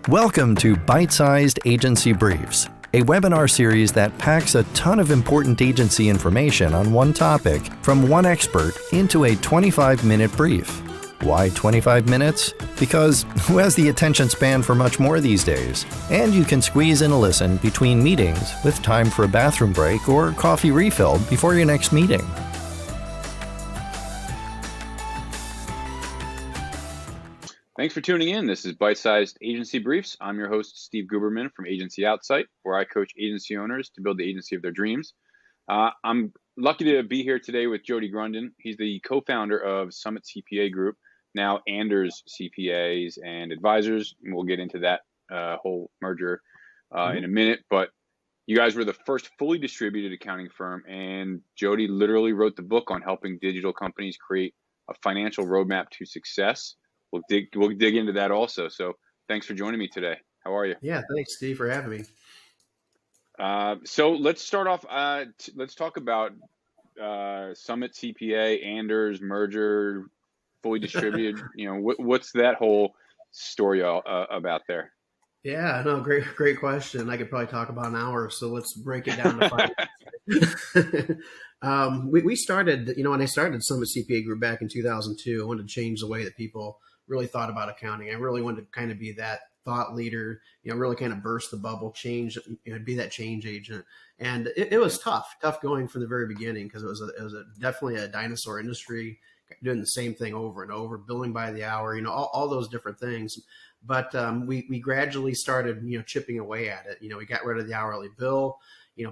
Welcome to Byte-Sized Agency Briefs, a webinar series that packs a ton of important agency information on one topic from one expert into a 25-minute brief. Why 25 minutes? Because who has the attention span for much more these days? And you can squeeze in a listen between meetings with time for a bathroom break or coffee refill before your next meeting. Thanks for tuning in. This is Byte-Sized Agency Briefs. I'm your host, Steve Guberman from Agency Outsight, where I coach agency owners to build the agency of their dreams. I'm lucky to be here today with Jody Grunden. He's the co-founder of Summit CPA Group, now Anders CPAs and Advisors. And we'll get into that whole merger in a minute. But you guys were the first fully distributed accounting firm, and Jody literally wrote the book on helping digital companies create a financial roadmap to success. We'll dig into that also. So thanks for joining me today. How are you? Yeah, thanks, Steve, for having me. So let's start off. Let's talk about Summit CPA, Anders merger, fully distributed. What's that whole story about there? Yeah, no, great question. I could probably talk about an hour, so let's break it down to 5 minutes. We started, when I started Summit CPA Group back in 2002, I wanted to change the way that people really thought about accounting. I really wanted to kind of be that thought leader, really kind of burst the bubble, change, be that change agent. And it was tough going from the very beginning because it was definitely a dinosaur industry, doing the same thing over and over, billing by the hour, all those different things. But we gradually started, chipping away at it. We got rid of the hourly bill.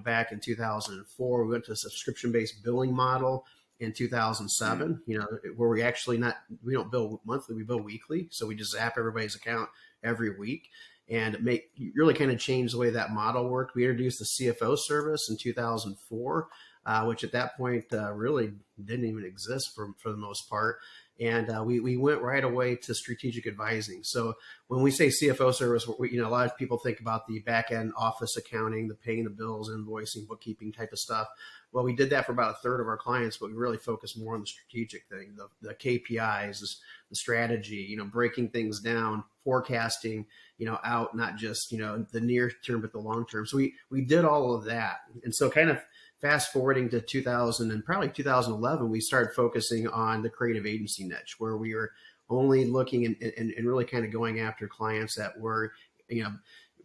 Back in 2004, we went to a subscription-based billing model. In 2007, where we don't bill monthly, we bill weekly. So we just zap everybody's account every week, and really kind of changed the way that model worked. We introduced the CFO service in 2004, which at that point really didn't even exist for the most part. And we went right away to strategic advising. So when we say CFO service, a lot of people think about the back end office accounting, the paying the bills, invoicing, bookkeeping type of stuff. Well, we did that for about a third of our clients, but we really focused more on the strategic thing, the KPIs, the strategy, breaking things down, forecasting, out, not just, the near term, but the long term. So we did all of that. And so kind of fast forwarding to 2000 and probably 2011, we started focusing on the creative agency niche, where we were only looking and really kind of going after clients that were,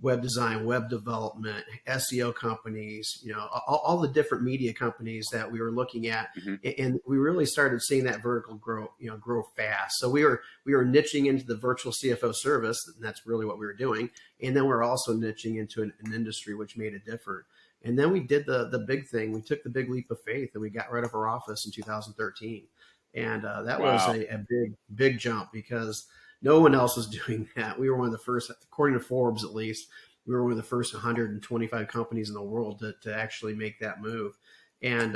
web design, web development, SEO companies, all the different media companies that we were looking at. And we really started seeing that vertical grow fast. So we were niching into the virtual CFO service, and that's really what we were doing. And then we're also niching into an industry, which made it different. And then we did the big thing. We took the big leap of faith, and we got rid of our office in 2013. And that was a big jump, because no one else was doing that. We were one of the first, according to Forbes at least, we were one of the first 125 companies in the world to actually make that move. And,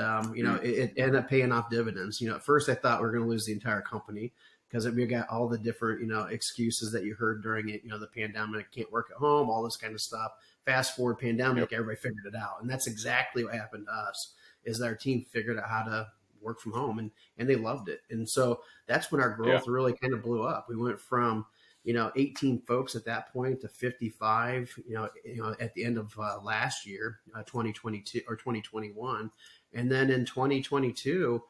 it ended up paying off dividends. At first I thought we were going to lose the entire company, because we got all the different, excuses that you heard during it, the pandemic, can't work at home, all this kind of stuff. Fast forward pandemic, everybody figured it out. And that's exactly what happened to us, is that our team figured out how to work from home, and they loved it. And so that's when our growth really kind of blew up. We went from, 18 folks at that point to 55, at the end of last year, 2022 or 2021. And then in 2022,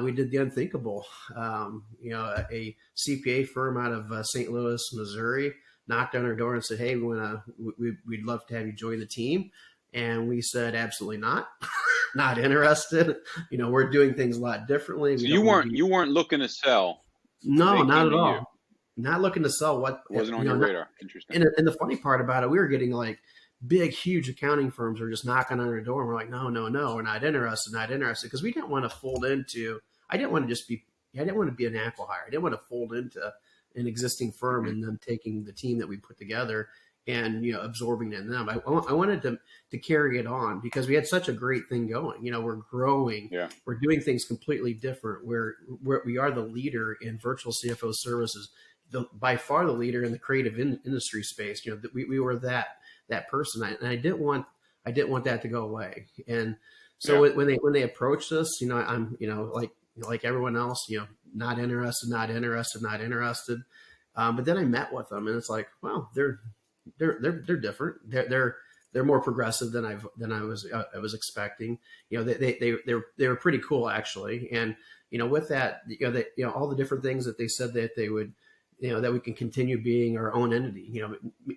we did the unthinkable. A CPA firm out of St. Louis, Missouri, knocked on our door and said, "Hey, we'd love to have you join the team." And we said, "Absolutely not." Not interested. We're doing things a lot differently. So you weren't looking to sell. No, not at all. Not looking to sell. What wasn't on your radar. Interesting. And the funny part about it, we were getting like big, huge accounting firms were just knocking on our door, and we're like, no, we're not interested, because we didn't want to fold into. I didn't want to be an acqui-hire. I didn't want to fold into an existing firm and then taking the team that we put together and absorbing it in them. I wanted to carry it on, because we had such a great thing going. We're growing. We're doing things completely different. We are the leader in virtual CFO services, by far the leader in the creative industry space. We were that person, and I didn't want that to go away. And so when they approached us, I'm like everyone else, not interested. But then I met with them, and it's like, well, they're they're different. They're more progressive than I was expecting. They were pretty cool actually. And with that, all the different things that they said that they would, that we can continue being our own entity.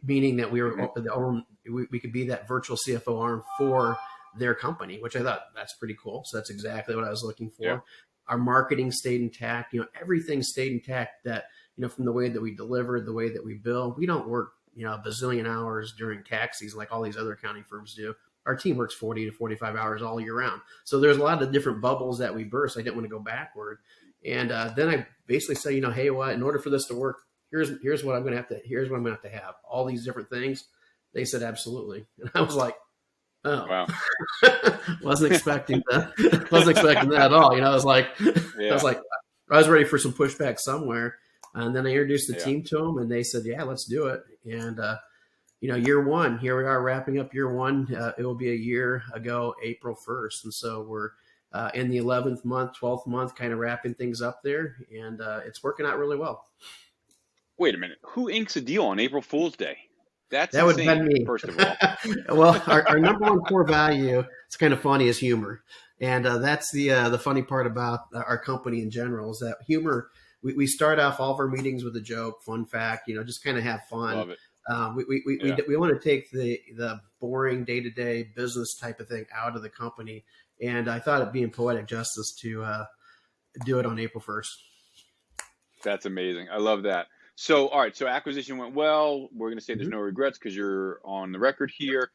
Meaning that we could be that virtual CFO arm for their company, which I thought that's pretty cool. So that's exactly what I was looking for. Yeah. Our marketing stayed intact. Everything stayed intact. That from the way that we deliver, the way that we bill, we don't work a bazillion hours during tax season like all these other accounting firms do. Our team works 40 to 45 hours all year round. So there's a lot of different bubbles that we burst. I didn't want to go backward. And then I basically say, hey, what? In order for this to work, here's what I'm going to have to have. All these different things. They said absolutely, and I was like, oh, wow. wasn't expecting that. Wasn't expecting that at all. I was like, I was ready for some pushback somewhere. And then I introduced the team to them, and they said, yeah, let's do it. And, year one, here we are wrapping up year one. It will be a year ago, April 1st. And so we're in the 11th month, 12th month, kind of wrapping things up there. And it's working out really well. Wait a minute. Who inks a deal on April Fool's Day? That would have been me. First of all. Well, our number one core value, it's kind of funny, is humor. And that's the funny part about our company in general is that humor. We start off all of our meetings with a joke, fun fact, just kind of have fun. Love it. We want to take the boring day-to-day business type of thing out of the company. And I thought it'd be in poetic justice to do it on April 1st. That's amazing. I love that. So, all right. So acquisition went well. We're going to say there's no regrets because you're on the record here.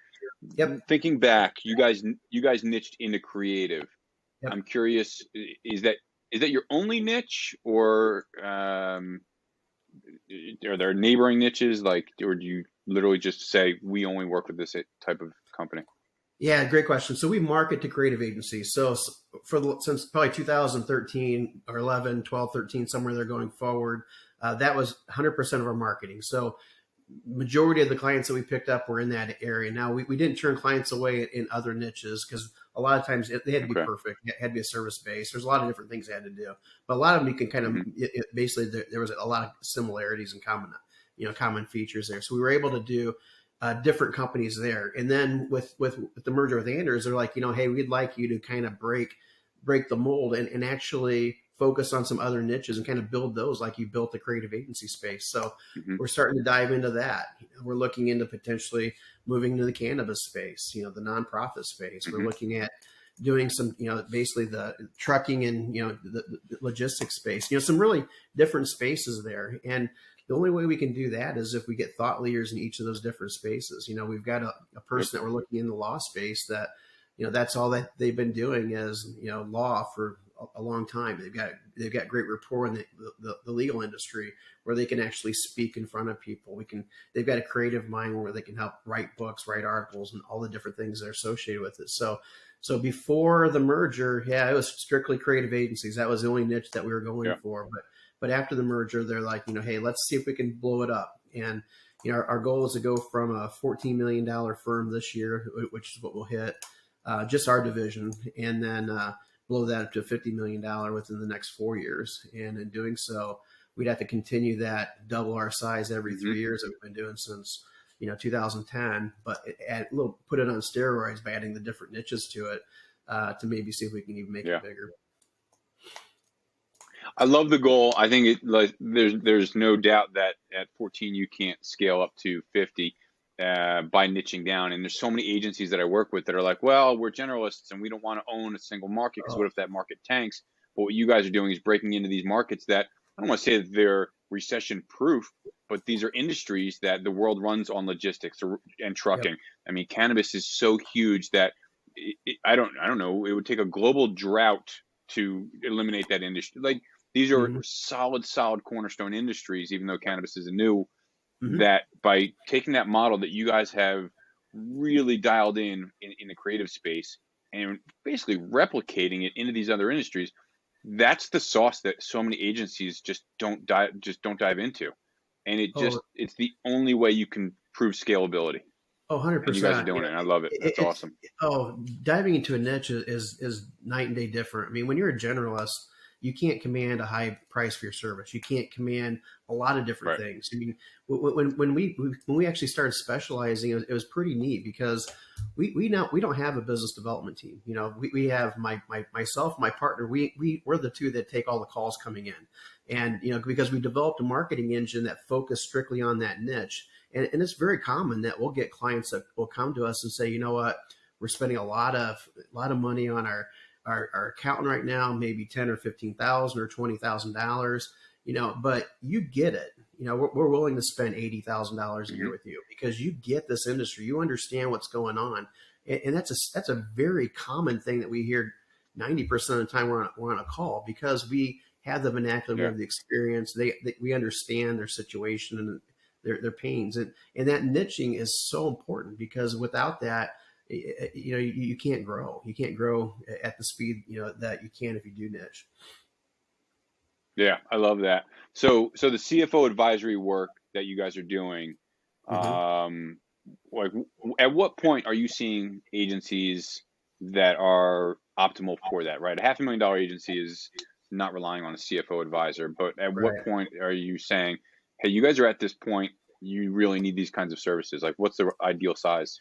Yep. Thinking back, you guys niched into creative. Yep. I'm curious, is that your only niche, or are there neighboring niches, or do you literally just say we only work with this type of company? Yeah, great question. So we market to creative agencies. So since probably 2013 or 11, 12, 13, somewhere there going forward, that was 100% of our marketing. So majority of the clients that we picked up were in that area. Now we didn't turn clients away in other niches because a lot of times they had to be perfect. It had to be a service base. There's a lot of different things they had to do, but a lot of them you can kind of basically there was a lot of similarities and common features there. So we were able to do different companies there. And then with the merger with Anders, they're like, hey, we'd like you to kind of break the mold and actually focus on some other niches and kind of build those like you built the creative agency space. So we're starting to dive into that. We're looking into potentially moving to the cannabis space, the nonprofit space. We're looking at doing some, basically the trucking and, the logistics space, some really different spaces there. And the only way we can do that is if we get thought leaders in each of those different spaces. We've got a person that we're looking in the law space that, that's all that they've been doing is, law for a long time. They've got great rapport in the legal industry where they can actually speak in front of people. They've got a creative mind where they can help write books, write articles, and all the different things that are associated with it. So before the merger, it was strictly creative agencies. That was the only niche that we were going for. But after the merger, they're like, hey, let's see if we can blow it up. And our goal is to go from a $14 million firm this year, which is what we'll hit, just our division, and then blow that up to $50 million within the next 4 years. And in doing so, we'd have to continue that, double our size every 3 years that we've been doing since 2010, but put it on steroids by adding the different niches to it to maybe see if we can even make it bigger. I love the goal. I think there's no doubt that at 14 you can't scale up to 50 by niching down. And there's so many agencies that I work with that are like, well, we're generalists and we don't want to own a single market because what if that market tanks? But what you guys are doing is breaking into these markets that I don't want to say that they're recession proof, but these are industries that the world runs on logistics and trucking. Yep. I mean, cannabis is so huge that I don't know. It would take a global drought to eliminate that industry. Like these are solid cornerstone industries, even though cannabis is a new, that by taking that model that you guys have really dialed in the creative space and basically replicating it into these other industries, that's the sauce that so many agencies just don't dive into. And it's the only way you can prove scalability. Oh, 100%. And you guys are doing it, and I love it. That's awesome. Diving into a niche is night and day different. I mean, when you're a generalist, you can't command a high price for your service. You can't command a lot of different things. I mean, when we actually started specializing, it was pretty neat because we don't have a business development team. You know, we have myself, my partner, we're the two that take all the calls coming in. And, you know, because we developed a marketing engine that focused strictly on that niche. And it's very common that we'll get clients that will come to us and say, you know what, we're spending a lot of money on our accountant right now, maybe 10 or 15,000 or $20,000, you know, but you get it. You know, we're willing to spend $80,000 a year with you because you get this industry, you understand what's going on. And that's a very common thing that we hear 90% of the time we're on a call because we have the vernacular, we have the experience, we understand their situation and their pains. And that niching is so important because without that, you know, you can't grow. You can't grow at the speed, you know, that you can if you do niche. Yeah, I love that. So the CFO advisory work that you guys are doing, like at what point are you seeing agencies that are optimal for that, right? A $500,000 agency is not relying on a CFO advisor, but at what point are you saying, hey, you guys are at this point, you really need these kinds of services? Like, what's the ideal size?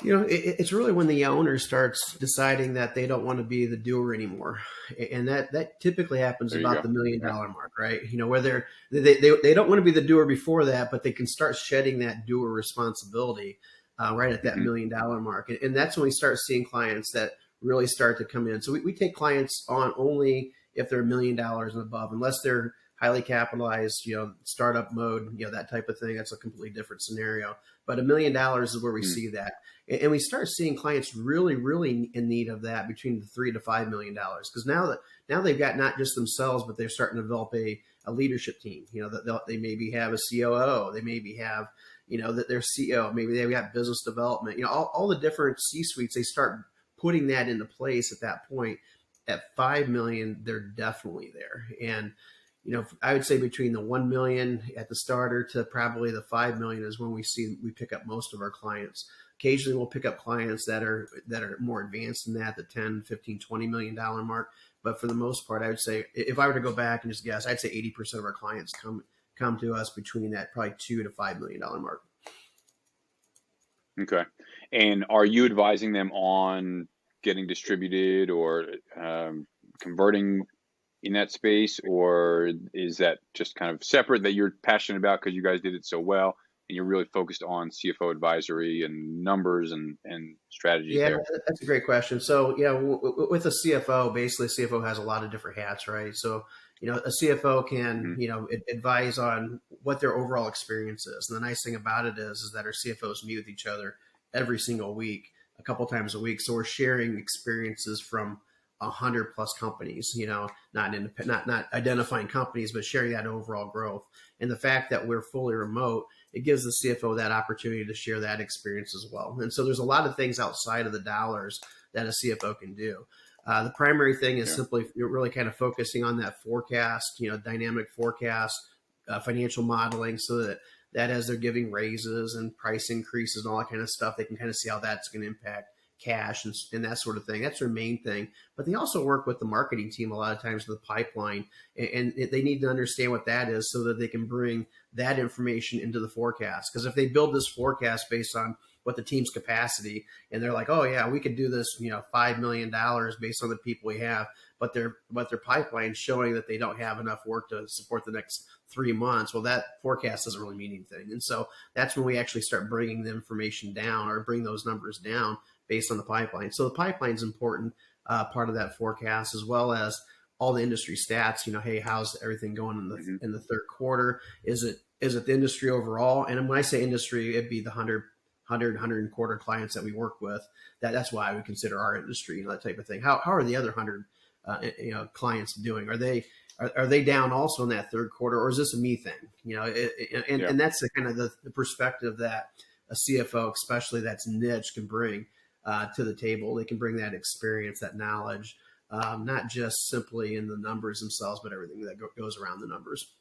You know, it's really when the owner starts deciding that they don't want to be the doer anymore. And that typically happens about the $1 million mark, right? You know, where they don't want to be the doer before that, but they can start shedding that doer responsibility right at that $1 million mark. And that's when we start seeing clients that really start to come in. So we take clients on only if they're $1 million and above, unless they're highly capitalized, you know, startup mode, you know, that type of thing. That's a completely different scenario. But $1 million is where we see that. And we start seeing clients really, really in need of that between the $3 to $5 million. Because now they've got not just themselves, but they're starting to develop a leadership team. You know, they maybe have a COO, they maybe have, you know, that their CEO, maybe they've got business development, you know, all the different C-suites, they start putting that into place at that point. At 5 million, they're definitely there. And, you know, I would say between the 1 million at the starter to probably the 5 million is when we pick up most of our clients. Occasionally we'll pick up clients that are more advanced than that, the 10, 15, $20 million mark. But for the most part, I would say if I were to go back and just guess, I'd say 80% of our clients come to us between that probably $2 to $5 million mark. Okay. And are you advising them on getting distributed or converting in that space, or is that just kind of separate that you're passionate about because you guys did it so well and you're really focused on CFO advisory and numbers and strategy? Yeah, there? that's a great question. So yeah, with a CFO, basically a CFO has a lot of different hats, right? So, you know, a CFO can, you know, advise on what their overall experience is. And the nice thing about it is that our CFOs meet with each other every single week, a couple times a week. So we're sharing experiences from 100 plus companies, you know, not identifying companies, but sharing that overall growth. And the fact that we're fully remote, it gives the CFO that opportunity to share that experience as well. And so there's a lot of things outside of the dollars that a CFO can do. The primary thing is simply you're really kind of focusing on that forecast, you know, dynamic forecast, financial modeling, so that as they're giving raises and price increases and all that kind of stuff, they can kind of see how that's going to impact cash and that sort of thing. That's their main thing. But they also work with the marketing team a lot of times with the pipeline, and they need to understand what that is so that they can bring that information into the forecast. Because if they build this forecast based on what the team's capacity, and they're like, oh yeah, we could do this, you know, $5 million based on the people we have, but their pipeline showing that they don't have enough work to support the next 3 months. Well, that forecast doesn't really mean anything. And so that's when we actually start bringing the information down or bring those numbers down based on the pipeline. So the pipeline is important part of that forecast, as well as all the industry stats. You know, hey, how's everything going in the third quarter? Is it the industry overall? And when I say industry, it'd be the 100 and quarter clients that we work with. That's why I would consider our industry, you know, that type of thing. How are the other 100 you know, clients doing? Are they down also in that third quarter, or is this a me thing? You know, and that's the kind of the perspective that a CFO, especially that's niche, can bring to the table. They can bring that experience, that knowledge, not just simply in the numbers themselves, but everything that goes around the numbers.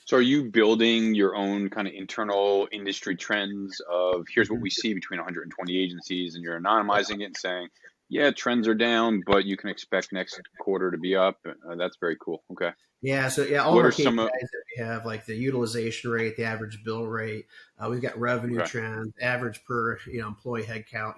So are you building your own kind of internal industry trends of here's what we see between 120 agencies, and you're anonymizing it and saying, Yeah, trends are down, but you can expect next quarter to be up. That's very cool. Okay. Yeah, so yeah, all of What our are KPIs some? that we have, like the utilization rate, the average bill rate, we've got revenue Okay. trend, average per employee headcount.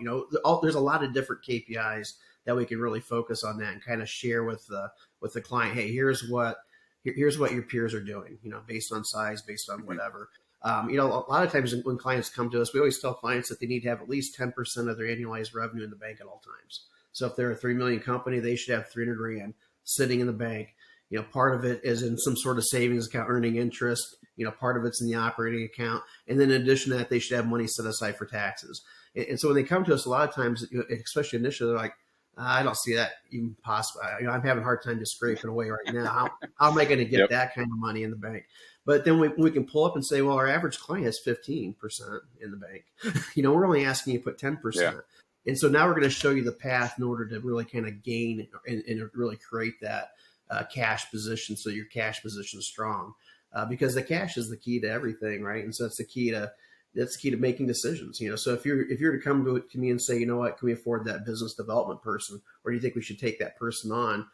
There's a lot of different KPIs that we can really focus on that and kind of share with the client. Hey, here's what your peers are doing. Based on size, based on Mhm. whatever. A lot of times when clients come to us, we always tell clients that they need to have at least 10% of their annualized revenue in the bank at all times. So if they're a 3 million company, they should have 300 grand sitting in the bank. Part of it is in some sort of savings account earning interest. Part of it's in the operating account. And then in addition to that, they should have money set aside for taxes. And so when they come to us, a lot of times, especially initially, they're like, I don't see that even possible. I'm having a hard time just scraping away right now. How am I going to get Yep. that kind of money in the bank? But then we can pull up and say, well, our average client has 15% in the bank. We're only asking you to put 10%. Yeah. And so now we're going to show you the path in order to really kind of gain and really create that cash position, so your cash position is strong, because the cash is the key to everything, right? And so that's the key to making decisions. So if you're to come to me and say, you know what, can we afford that business development person, or do you think we should take that person on?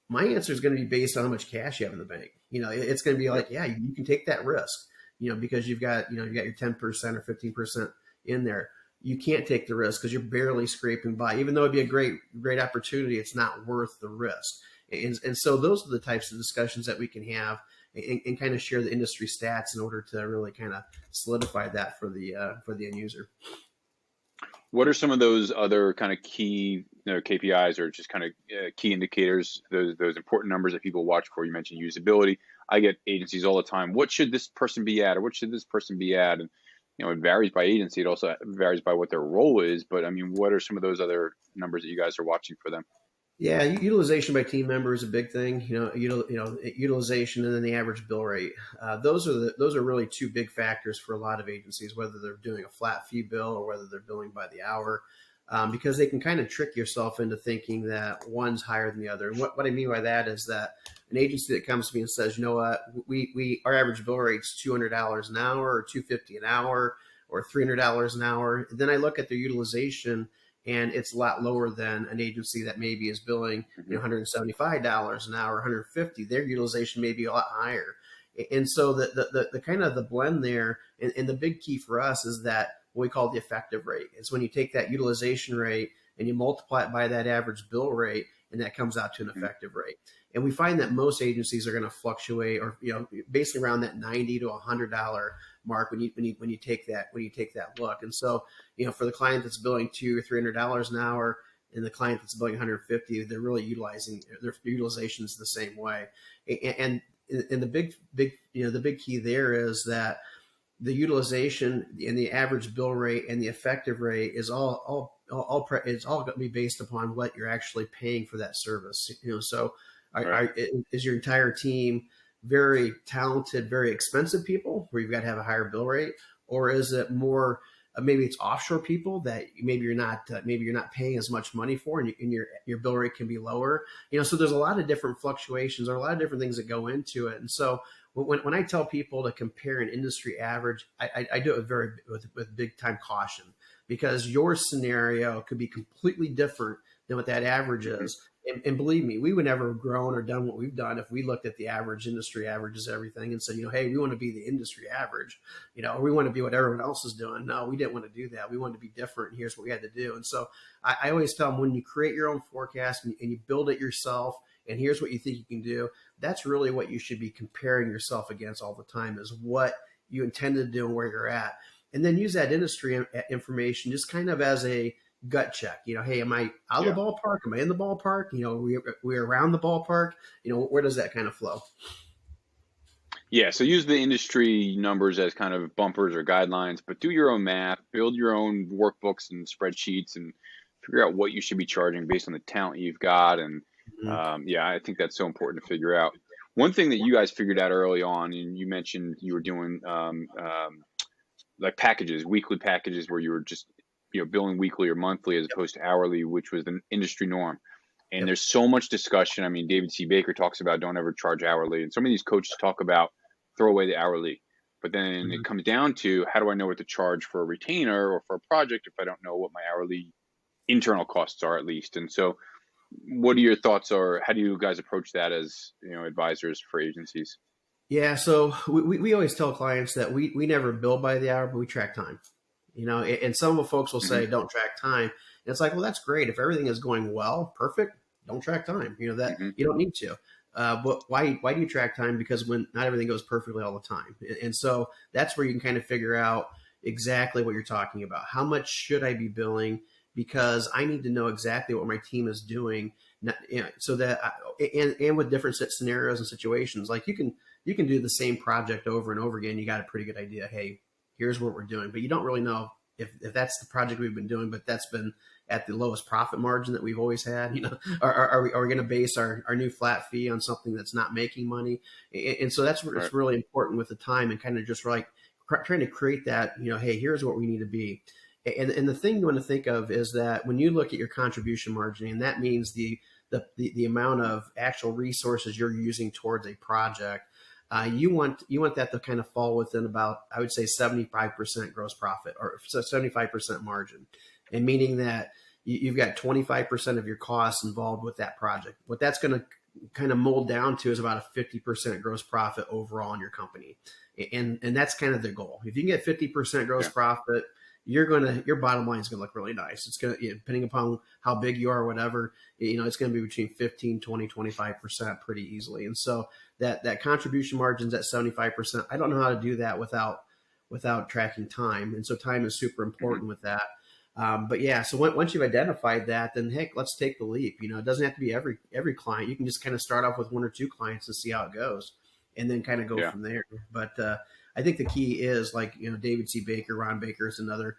My answer is going to be based on how much cash you have in the bank. It's going to be like, Yep. yeah, you can take that risk, because you've got your 10% or 15% in there. You can't take the risk because you're barely scraping by. Even though it'd be a great opportunity, it's not worth the risk. And so those are the types of discussions that we can have and kind of share the industry stats in order to really kind of solidify that for the end user. What are some of those other kind of key KPIs or just kind of key indicators, those important numbers that people watch for? You mentioned usability. I get agencies all the time. What should this person be at, or what should this person be at? And it varies by agency. It also varies by what their role is. But I mean, what are some of those other numbers that you guys are watching for them? Yeah, utilization by team member is a big thing. Utilization and then the average bill rate. Those are really two big factors for a lot of agencies, whether they're doing a flat fee bill or whether they're billing by the hour, because they can kind of trick yourself into thinking that one's higher than the other. And what I mean by that is that an agency that comes to me and says, you know what, we our average bill rate's $200 an hour or $250 an hour or $300 an hour. And then I look at their utilization and it's a lot lower than an agency that maybe is billing $175 an hour, 150. Their utilization may be a lot higher. And so the kind of the blend there, and the big key for us is that what we call the effective rate. It's when you take that utilization rate and you multiply it by that average bill rate, and that comes out to an effective rate. And we find that most agencies are going to fluctuate, or basically around that $90 to $100 mark when you take that look. And so for the client that's billing $200 or $300 an hour, and the client that's billing 150, they're really utilizing their utilization is the same way. And the big key there is that the utilization and the average bill rate and the effective rate is all it's all going to be based upon what you're actually paying for that service. So Right. is your entire team very talented, very expensive people where you've got to have a higher bill rate, or is it more maybe it's offshore people that maybe you're not paying as much money for, and your bill rate can be lower. So there's a lot of different fluctuations, or a lot of different things that go into it. And so when I tell people to compare an industry average, I do it with big time caution, because your scenario could be completely different than what that average is. And believe me, we would never have grown or done what we've done if we looked at the average, industry averages, everything, and said, hey, we want to be the industry average, or we want to be what everyone else is doing. No, we didn't want to do that. We wanted to be different, and here's what we had to do. And so I always tell them, when you create your own forecast and you build it yourself, and here's what you think you can do, that's really what you should be comparing yourself against all the time, is what you intend to do and where you're at. And then use that industry information just kind of as a gut check. Hey, am I out of the ballpark? Am I in the ballpark? We're around the ballpark. Where does that kind of flow? Yeah, so use the industry numbers as kind of bumpers or guidelines, but do your own math, build your own workbooks and spreadsheets, and figure out what you should be charging based on the talent you've got. And I think that's so important to figure out. One thing that you guys figured out early on, and you mentioned you were doing like packages, weekly packages, where you were just billing weekly or monthly as opposed to hourly, which was the industry norm. And there's so much discussion. I mean, David C. Baker talks about don't ever charge hourly, and some of these coaches talk about throw away the hourly. But then it comes down to, how do I know what to charge for a retainer or for a project if I don't know what my hourly internal costs are, at least. And so what are your thoughts, or how do you guys approach that as, advisors for agencies? Yeah, so we always tell clients that we never bill by the hour, but we track time. And some of the folks will say, don't track time. And it's like, well, that's great. If everything is going well, perfect, don't track time. That you don't need to. But why do you track time? Because when not everything goes perfectly all the time. And so that's where you can kind of figure out exactly what you're talking about. How much should I be billing? Because I need to know exactly what my team is doing, so that and with different scenarios and situations, like you can do the same project over and over again. You got a pretty good idea. Hey, here's what we're doing, but you don't really know if that's the project we've been doing, but that's been at the lowest profit margin that we've always had. Are we going to base our new flat fee on something that's not making money? And so that's where it's really important with the time and kind of just like trying to create that, hey, here's what we need to be. And the thing you want to think of is that when you look at your contribution margin, and that means the amount of actual resources you're using towards a project, you want that to kind of fall within about, I would say, 75% gross profit or 75% margin, and meaning that you've got 25% of your costs involved with that project. What that's going to kind of mold down to is about a 50% gross profit overall in your company, and that's kind of the goal. If you can get 50% gross profit, your bottom line is going to look really nice. It's going to, depending upon how big you are or whatever, it's going to be between 15, 20, 25% pretty easily. And so that contribution margin's at 75%. I don't know how to do that without tracking time. And so time is super important with that. But yeah, so once you've identified that, then heck, let's take the leap. It doesn't have to be every client. You can just kind of start off with one or two clients and see how it goes, and then kind of go from there. But I think the key is, like, David C. Baker, Ron Baker is another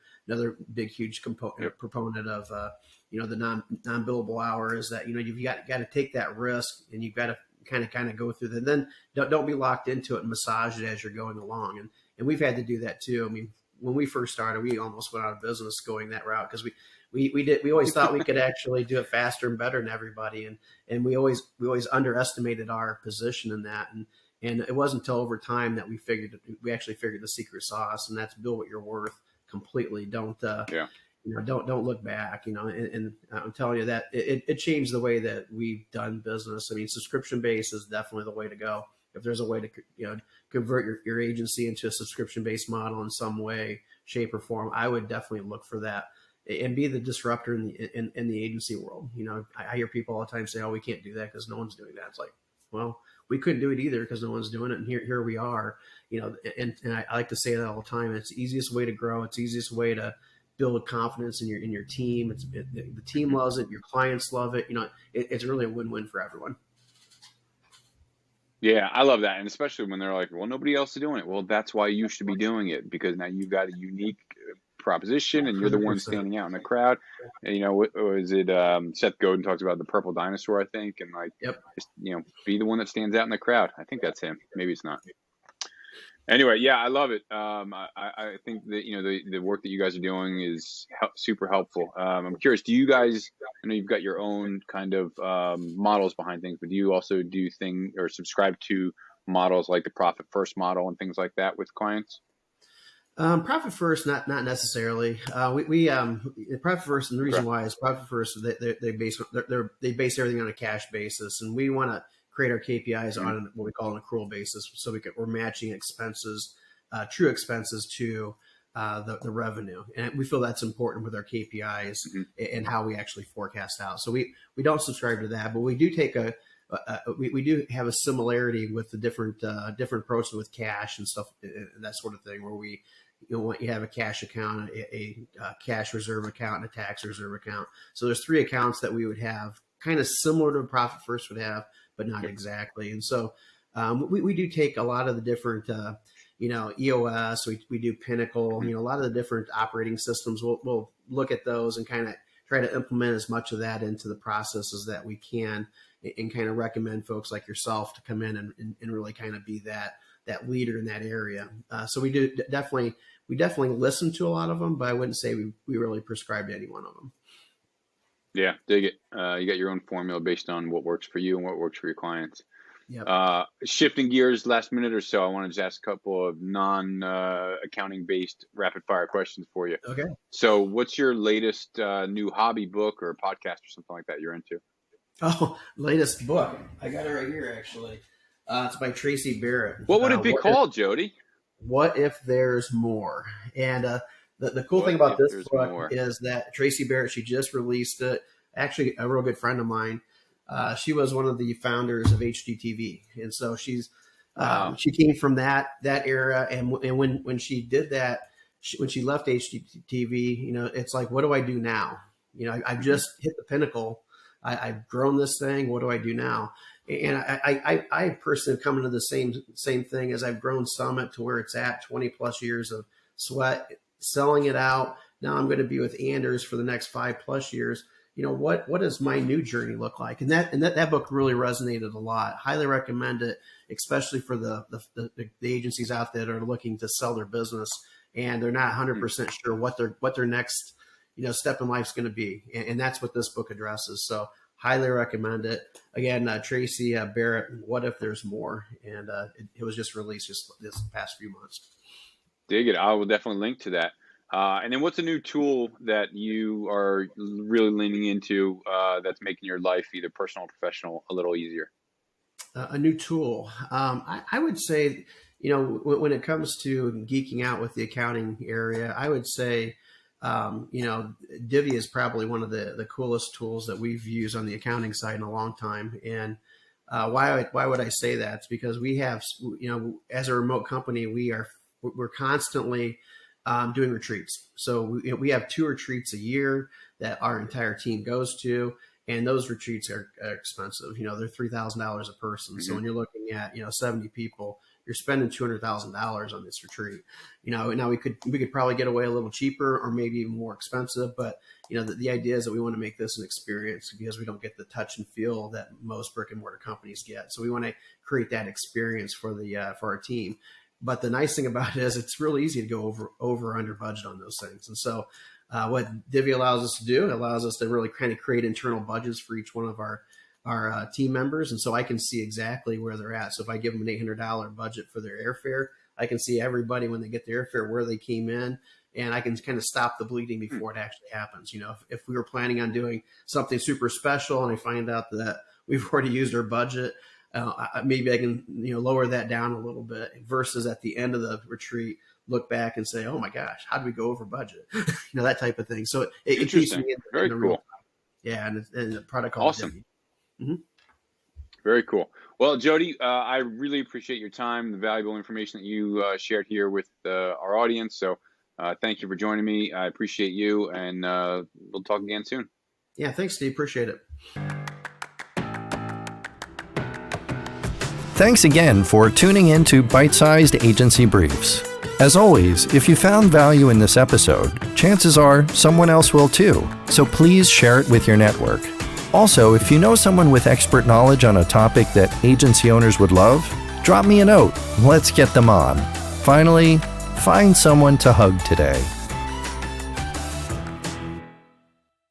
big, huge proponent of, the non-billable hour, is that, you've got to take that risk, and you've got to kind of go through that. Then don't be locked into it and massage it as you're going along. And we've had to do that too. I mean, when we first started, we almost went out of business going that route, because we always thought we could actually do it faster and better than everybody. And we always underestimated our position in that. And it wasn't until over time that we actually figured the secret sauce, and that's build what you're worth completely. Don't look back, and I'm telling you that it changed the way that we've done business. I mean, subscription based is definitely the way to go. If there's a way to, convert your agency into a subscription based model in some way, shape, or form, I would definitely look for that and be the disruptor in the agency world. I hear people all the time say, "Oh, we can't do that because no one's doing that." It's like, well, we couldn't do it either because no one's doing it, and here we are. And I like to say that all the time. It's the easiest way to grow. It's the easiest way to build confidence in your team. The team loves it. Your clients love it. It's really a win-win for everyone. Yeah, I love that. And especially when they're like, well, nobody else is doing it. Well, that's why you should be doing it, because now you've got a unique proposition and you're the one standing out in the crowd. And, what was it? Seth Godin talks about the purple dinosaur, I think. And just, be the one that stands out in the crowd. I think that's him. Maybe it's not. Anyway, yeah, I love it. I think that, the work that you guys are doing is super helpful. I'm curious, do you guys, I know you've got your own kind of models behind things, but do you also do or subscribe to models like the Profit First model and things like that with clients? Profit First, not necessarily. We Profit First, and the reason why is Profit First, they base everything on a cash basis, and we want to create our KPIs on what we call an accrual basis, so we're matching expenses, true expenses, to the revenue, and we feel that's important with our KPIs and how we actually forecast out. So we don't subscribe to that, but we do take we do have a similarity with the different approaches with cash and stuff, that sort of thing, where we you have a cash account, a cash reserve account, and a tax reserve account. So there's three accounts that we would have, kind of similar to Profit First would have, but not exactly. And so we do take a lot of the different, EOS, we do Pinnacle, a lot of the different operating systems. We'll look at those and kind of try to implement as much of that into the processes that we can, and kind of recommend folks like yourself to come in and really kind of be that leader in that area. So we definitely listen to a lot of them, but I wouldn't say we really prescribe to any one of them. Yeah, dig it. You got your own formula based on what works for you and what works for your clients. Yep. Shifting gears last minute or so, I want to just ask a couple of non-accounting based rapid fire questions for you. Okay. So what's your latest new hobby, book, or podcast or something like that you're into? Oh, latest book. I got it right here, actually. It's by Tracy Barrett. What would it be called, Jody? What If There's More? And the cool thing about this book is that Tracy Barrett, she just released it. Actually, a real good friend of mine. She was one of the founders of HGTV, and so she came from that era. And when she did that, when she left HGTV, it's like, what do I do now? I've just hit the pinnacle. I've grown this thing. What do I do now? And I personally have come into the same thing as I've grown Summit to where it's at, 20 plus years of sweat, selling it out. Now I'm going to be with Anders for the next 5+ years. What does my new journey look like? And that book really resonated a lot. Highly recommend it, especially for the agencies out there that are looking to sell their business and they're not 100% sure what their next step in life is going to be. And that's what this book addresses. So highly recommend it. Again, Tracy Barrett, What If There's More? And it was just released just this past few months. Dig it. I will definitely link to that. And then what's a new tool that you are really leaning into that's making your life, either personal or professional, a little easier? A new tool. I would say, when it comes to geeking out with the accounting area, I would say, Divvy is probably one of the coolest tools that we've used on the accounting side in a long time. And why would I say that? It's because we have, as a remote company, we're constantly doing retreats. So we have 2 retreats a year that our entire team goes to, and those retreats are expensive. They're $3,000 a person. Mm-hmm. So when you're looking at 70 people, you're spending $200,000 on this retreat. Now we could probably get away a little cheaper or maybe even more expensive, but the idea is that we want to make this an experience because we don't get the touch and feel that most brick and mortar companies get. So we want to create that experience for our team. But the nice thing about it is it's really easy to go over under budget on those things. And so what Divvy allows us to do, it allows us to really kind of create internal budgets for each one of our team members. And so I can see exactly where they're at. So if I give them an $800 budget for their airfare, I can see everybody when they get their airfare, where they came in, and I can kind of stop the bleeding before it actually happens. If we were planning on doing something super special and I find out that we've already used our budget, maybe I can lower that down a little bit versus at the end of the retreat look back and say, oh my gosh, how did we go over budget? That type of thing. So it keeps me very cool. Real. Yeah, and the product called awesome. Mm-hmm. Very cool. Well, Jody, I really appreciate your time, the valuable information that you shared here with our audience. So thank you for joining me. I appreciate you, and we'll talk again soon. Yeah, thanks, Steve. Appreciate it. Thanks again for tuning in to Byte-Sized Agency Briefs. As always, if you found value in this episode, chances are someone else will too. So please share it with your network. Also, if you know someone with expert knowledge on a topic that agency owners would love, drop me a note. Let's get them on. Finally, find someone to hug today.